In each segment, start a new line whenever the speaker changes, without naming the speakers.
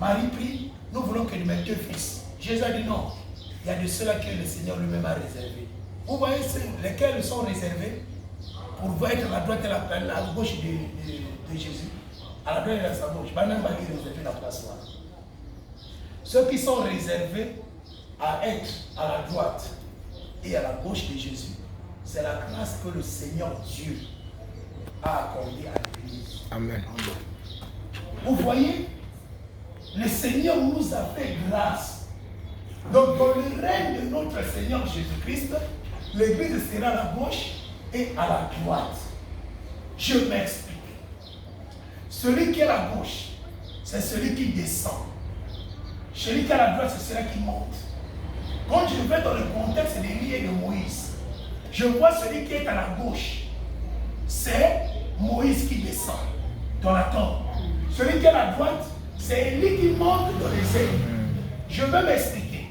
Marie prie, nous voulons que nous mettions deux fils. Jésus a dit non. Il y a de ceux-là que le Seigneur lui-même a réservé. Vous voyez lesquels sont réservés pour être à la droite et à la gauche de Jésus. À la droite et à sa gauche. Maintenant, il va réserver la place. Ceux qui sont réservés à être à la droite et à la gauche de Jésus, c'est la grâce que le Seigneur Dieu a accordée à l'Église.
Amen.
Vous voyez, le Seigneur nous a fait grâce. Donc, dans le règne de notre Seigneur Jésus-Christ, l'Église sera à la gauche et à la droite. Je m'explique. Celui qui est à la gauche, c'est celui qui descend. Celui qui est à la droite, c'est celui qui monte. Quand je vais dans le contexte d'Élie et de Moïse, je vois celui qui est à la gauche. C'est Moïse qui descend dans la tombe. Celui qui est à la droite, c'est Élie qui monte dans les airs. Je vais m'expliquer.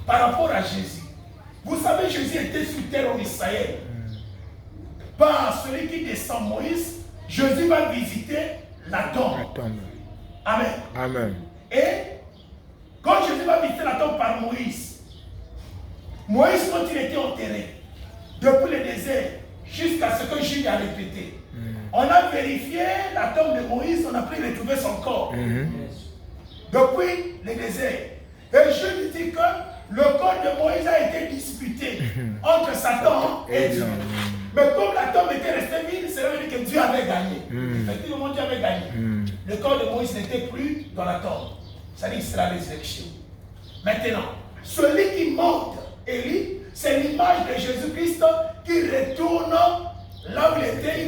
Par rapport à Jésus. Vous savez, Jésus était sur terre en Israël. Par celui qui descend Moïse, Jésus va visiter la tombe. Amen.
Amen.
Et quand Jésus va visiter la tombe par Moïse, Moïse, quand il était enterré, depuis le désert, jusqu'à ce que Jésus a répété, on a vérifié la tombe de Moïse, on a pu retrouver son corps. Depuis le désert. Et je dis que le corps de Moïse a été disputé entre Satan et Dieu. Mais comme la tombe était restée vide, cela veut dire que Dieu avait gagné. Effectivement, Dieu avait gagné. Le corps de Moïse n'était plus dans la tombe. Ça dit que c'est la résurrection. Maintenant, celui qui monte, Élie, c'est l'image de Jésus-Christ qui retourne là où il était.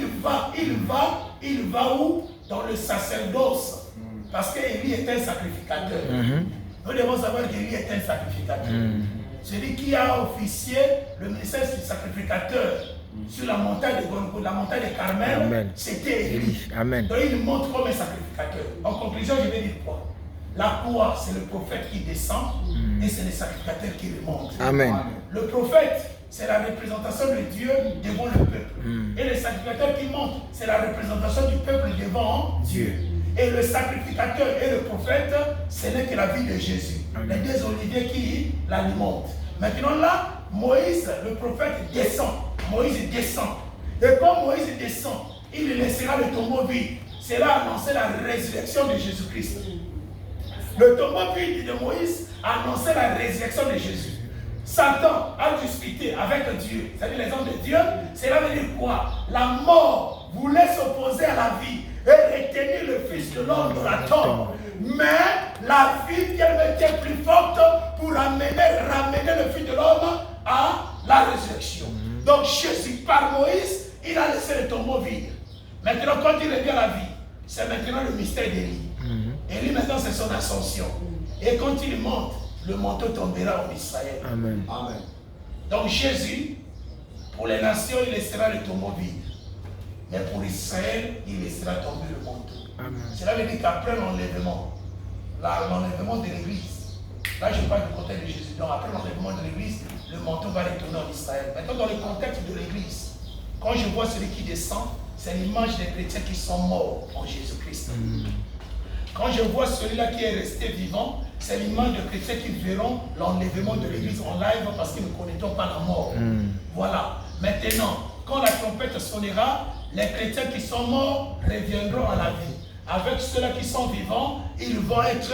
Il va où? Dans le sacerdoce. Parce qu'Élie est un sacrificateur. Nous devons savoir qu'Élie est un sacrificateur. Celui qui a officié le ministère du sacrificateur sur la montagne de Golgotha, la montagne de Carmel, c'était Élie. Donc il montre comme un sacrificateur. En conclusion, je vais dire quoi? La croix, c'est le prophète qui descend et c'est le sacrificateur qui remonte.
Amen.
Le prophète, c'est la représentation de Dieu devant le peuple. Et le sacrificateur qui monte, c'est la représentation du peuple devant Dieu. Et le sacrificateur et le prophète, ce n'est que la vie de Jésus. Les deux oliviers qui l'alimentent. Maintenant là, Moïse, le prophète, descend. Moïse descend. Et quand Moïse descend, il laissera le tombeau vide. Cela annonçait la résurrection de Jésus-Christ. Le tombeau vide de Moïse annonçait la résurrection de Jésus. Satan a discuté avec Dieu, c'est-à-dire les hommes de Dieu. Cela veut dire quoi? La mort voulait s'opposer à la vie et retenir le Fils de l'homme dans la tombe. Mais la vie qu'elle était plus forte pour ramener le Fils de l'homme à la résurrection. Donc Jésus, par Moïse, il a laissé le tombeau vide. Maintenant, quand il revient à la vie, c'est maintenant le mystère d'Élie. Élie, maintenant, c'est son ascension. Et quand il monte, le manteau tombera en Israël.
Amen.
Amen. Donc Jésus, pour les nations, il laissera le tombeau vide. Mais pour Israël, il laissera tomber le manteau. Amen. Cela veut dire qu'après l'enlèvement de l'Église, là je parle du côté de Jésus, donc après l'enlèvement de l'Église, le manteau va retourner en Israël. Maintenant, dans le contexte de l'Église, quand je vois celui qui descend, c'est l'image des chrétiens qui sont morts en Jésus-Christ. Quand je vois celui-là qui est resté vivant, c'est l'image de chrétiens qui verront l'enlèvement de l'Église en live parce qu'ils ne connaîtront pas la mort. Voilà. Maintenant, quand la trompette sonnera, les chrétiens qui sont morts reviendront à la vie. Avec ceux-là qui sont vivants, ils vont être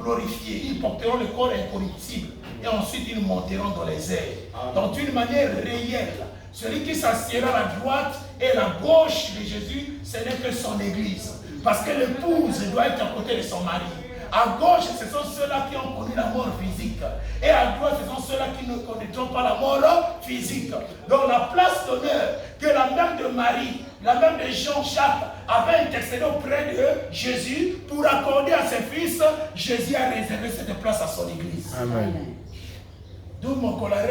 glorifiés. Ils porteront le corps incorruptible. Et ensuite, ils monteront dans les airs. Donc, d'une manière réelle, celui qui s'assiera à la droite et à la gauche de Jésus, ce n'est que son Église. Parce que l'épouse doit être à côté de son mari. À gauche, ce sont ceux-là qui ont connu la mort physique. Et à droite, ce sont ceux-là qui ne connaîtront pas la mort physique. Donc la place d'honneur que la mère de Marie, la mère de Jean-Jacques avait intercédé auprès de Jésus pour accorder à ses fils, Jésus a réservé cette place à son église.
Amen.
D'où mon colère,